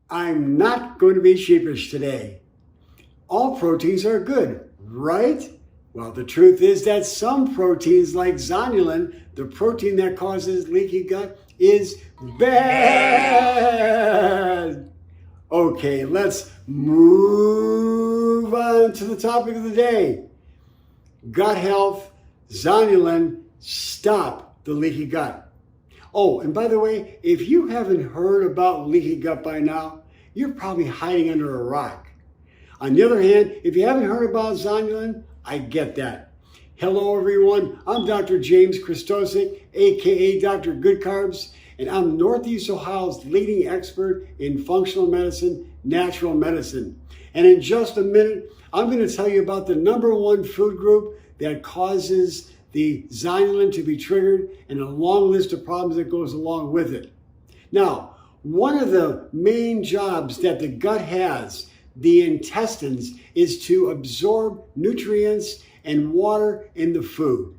I'm not going to be sheepish today. All proteins are good, right? Well, the truth is that some proteins like zonulin, the protein that causes leaky gut, is bad. Okay, let's move on to the topic of the day. Gut health, zonulin, stop the leaky gut. Oh, and by the way, if you haven't heard about leaky gut by now, you're probably hiding under a rock. On the other hand, if you haven't heard about zonulin, I get that. Hello everyone, I'm Dr. James Krystosik, aka Dr. Good Carbs, and I'm Northeast Ohio's leading expert in functional medicine, natural medicine. And in just a minute, I'm going to tell you about the #1 food group that causes the zonulin to be triggered and a long list of problems that goes along with it. Now, one of the main jobs that the gut has, the intestines, is to absorb nutrients and water in the food.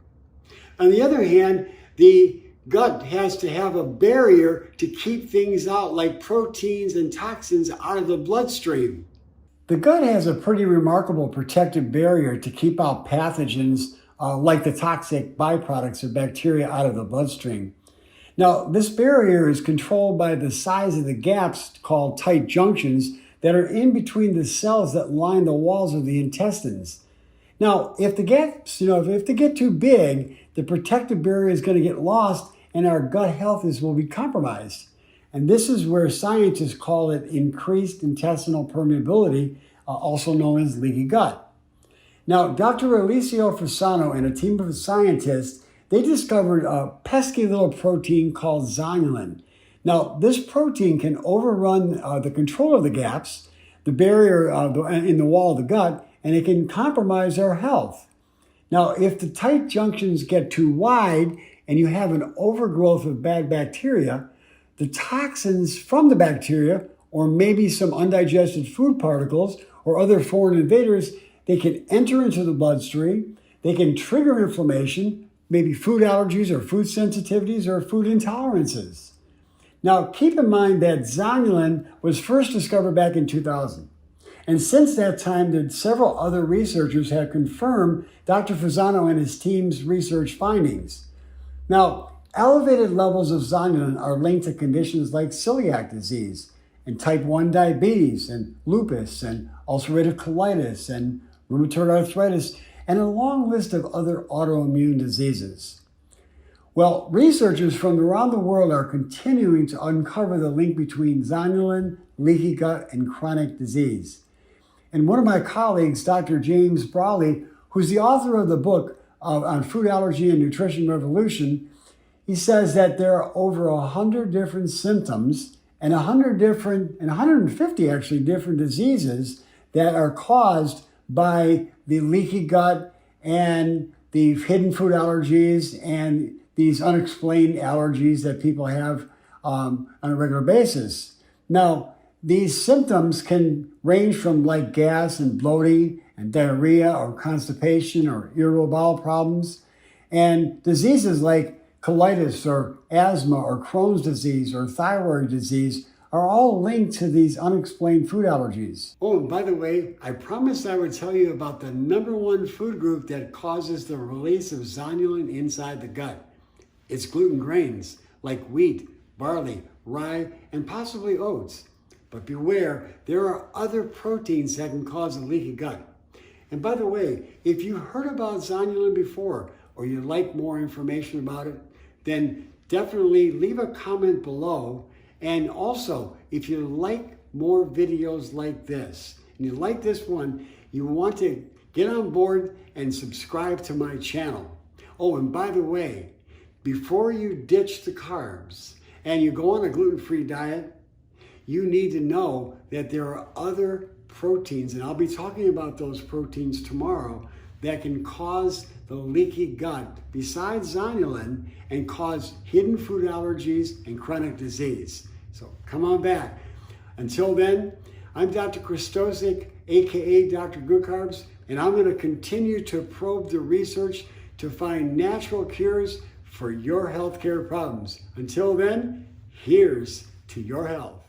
On the other hand, the gut has to have a barrier to keep things out like proteins and toxins out of the bloodstream. The gut has a pretty remarkable protective barrier to keep out pathogens like the toxic byproducts of bacteria out of the bloodstream. Now, this barrier is controlled by the size of the gaps called tight junctions that are in between the cells that line the walls of the intestines. Now, if the gaps, if they get too big, the protective barrier is going to get lost and our gut health will be compromised. And this is where scientists call it increased intestinal permeability, also known as leaky gut. Now, Dr. Alicio Fasano and a team of scientists, they discovered a pesky little protein called zonulin. Now, this protein can overrun the control of the gaps, the barrier in the wall of the gut, and it can compromise our health. Now, if the tight junctions get too wide and you have an overgrowth of bad bacteria, the toxins from the bacteria, or maybe some undigested food particles or other foreign invaders, they can enter into the bloodstream, they can trigger inflammation, maybe food allergies or food sensitivities or food intolerances. Now, keep in mind that zonulin was first discovered back in 2000. And since that time, several other researchers have confirmed Dr. Fasano and his team's research findings. Now, elevated levels of zonulin are linked to conditions like celiac disease and type 1 diabetes and lupus and ulcerative colitis and rheumatoid arthritis, and a long list of other autoimmune diseases. Well, researchers from around the world are continuing to uncover the link between zonulin, leaky gut, and chronic disease. And one of my colleagues, Dr. James Brawley, who's the author of the book on food allergy and nutrition revolution, he says that there are over 100 different symptoms and 150 actually different diseases that are caused by the leaky gut and the hidden food allergies and these unexplained allergies that people have on a regular basis. Now, these symptoms can range from like gas and bloating and diarrhea or constipation or irritable bowel problems, and diseases like colitis or asthma or Crohn's disease or thyroid disease are all linked to these unexplained food allergies. Oh, and by the way, I promised I would tell you about the #1 food group that causes the release of zonulin inside the gut. It's gluten grains like wheat, barley, rye, and possibly oats. But beware, there are other proteins that can cause a leaky gut. And by the way, if you heard about zonulin before or you'd like more information about it, then definitely leave a comment below. And also, if you like more videos like this, and you like this one, you want to get on board and subscribe to my channel. Oh, and by the way, before you ditch the carbs and you go on a gluten-free diet, you need to know that there are other proteins, and I'll be talking about those proteins tomorrow, that can cause the leaky gut besides zonulin and cause hidden food allergies and chronic disease. So come on back. Until then, I'm Dr. Krystosik, aka Dr. Good Carbs, and I'm going to continue to probe the research to find natural cures for your healthcare problems. Until then, here's to your health.